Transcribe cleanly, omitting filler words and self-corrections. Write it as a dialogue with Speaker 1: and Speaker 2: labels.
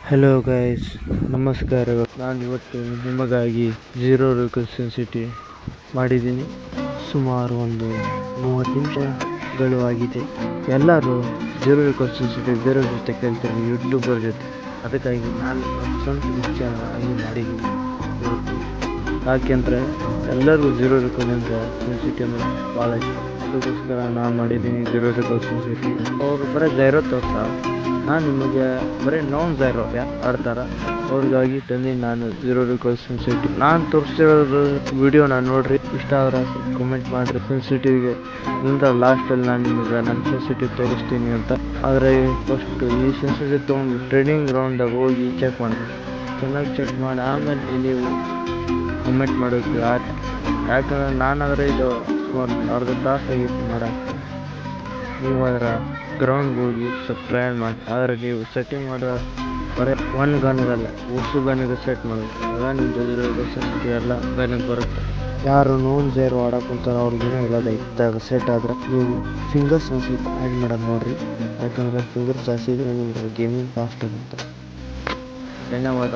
Speaker 1: Hello guys, ನಮಸ್ಕಾರಗಳು. ನಾನು ಇವತ್ತು ನಿಮಗಾಗಿ ಝೀರೋ ರಿಕಲ್ ಸೆನ್ಸಿಟಿ ಮಾಡಿದ್ದೀನಿ. ಸುಮಾರು ಒಂದು 30 ನಿಮಿಷಗಳು ಆಗಿದೆ. ಎಲ್ಲರೂ ಝೀರೋ ರಿಕಲ್ ಸೆನ್ಸಿಟಿ ಬೇರೆ ಜೊತೆ ಕಲಿತಾರೆ, ಯೂಟ್ಯೂಬರ್ ಜೊತೆ. ಅದಕ್ಕಾಗಿ ನಾನು ಸ್ವಂತ ವಿಚಾರವಾಗಿ ಮಾಡಿದ್ದೀನಿ. ಯಾಕೆಂದರೆ ಎಲ್ಲರಿಗೂ ಝೀರೋ ರಿಕಲ್ ಸೆನ್ಸಿಟಿ ಅನ್ನೋದು ಭಾಳ ಇಷ್ಟ. ಅದಕ್ಕೋಸ್ಕರ ನಾನು ಮಾಡಿದ್ದೀನಿ ಝೀರೋ ರಿಕಲ್ ಸೆನ್ಸಿಟಿ. ಅವರು ಬರೀ ಝೈರೋ ತೋರ್ತಾರೆ, ನಾನು ನಿಮಗೆ ಬರೀ ನಾನ್ ಝೈರೋ ಆಡ್ತಾರೆ. ಅವ್ರಿಗಾಗಿ ತಂದು ನಾನು ಝೀರೋ ರಿಕಲ್ ಸೆನ್ಸಿಟಿ ನಾನು ತೋರಿಸ್ತಿರೋದು ವಿಡಿಯೋನ ನೋಡ್ರಿ. ಇಷ್ಟ ಆದ್ರೆ ಕಮೆಂಟ್ ಮಾಡಿರಿ. ಸೆನ್ಸಿಟಿವ್ಗೆ ನಂತರ ಲಾಸ್ಟಲ್ಲಿ ನಾನು ನಿಮಗೆ ನನ್ನ ಸೆನ್ಸಿಟಿವ್ ತೋರಿಸ್ತೀನಿ ಅಂತ. ಆದರೆ ಫಸ್ಟ್ ಈ ಸೆನ್ಸಿಟಿವ್ ತೊಗೊಂಡು ಟ್ರೇನಿಂಗ್ ಗ್ರೌಂಡಾಗ ಹೋಗಿ ಚೆಕ್ ಮಾಡಿ, ಚೆನ್ನಾಗಿ ಚೆಕ್ ಮಾಡಿ ಆಮೇಲೆ ನೀವು ಕಮೆಂಟ್ ಮಾಡೋದು. ಯಾಕಂದರೆ ನಾನಾದರೆ ಇದು ಒಂದು ಅರ್ಧ ತಾಸು ಆಗಿತ್ತು ಮಾಡೋಕ್ಕೆ. ನೀವು ಅದರ ಗ್ರೌಂಡ್ಗೆ ಹೋಗಿ ಸ್ವಲ್ಪ ಟ್ರಯಲ್ ಮಾಡಿ. ಆದರೆ ನೀವು ಸೆಟ್ಟಿಂಗ್ ಮಾಡೋ ಬರೀ ಒಂದು ಗನ್ಗಲ್ಲ, ಹೊಸ ಗನ್ನಿಗೆ ಸೆಟ್ ಮಾಡೋದು. ಆಗ ನಿಮ್ಮ ಸೆನ್ಸಿಟಿವ್ ಎಲ್ಲ ಗನ್ನಿಗೆ ಬರುತ್ತೆ. ಯಾರು ನೋನ್ ಝೈರೋ ಆಡಕ್ಕೆ ಕುಂತಾರೋ ಅವ್ರಿಗೇನೋ ಇಲ್ಲದ ಇದ್ದಾಗ ಸೆಟ್ ಆದ್ರೆ ನೀವು ಫಿಂಗರ್ಸ್ ಸ್ವಲ್ಪ ಆ್ಯಡ್ ಮಾಡೋದು ನೋಡಿರಿ. ಯಾಕಂದರೆ ಫಿಂಗರ್ಸ್ ಹಾಕಿದ್ರೆ ನಿಮ್ಗೆ ಗೇಮಿಂಗ್ ಫಾಸ್ಟ್ ಆಗುತ್ತೆ. ಧನ್ಯವಾದ.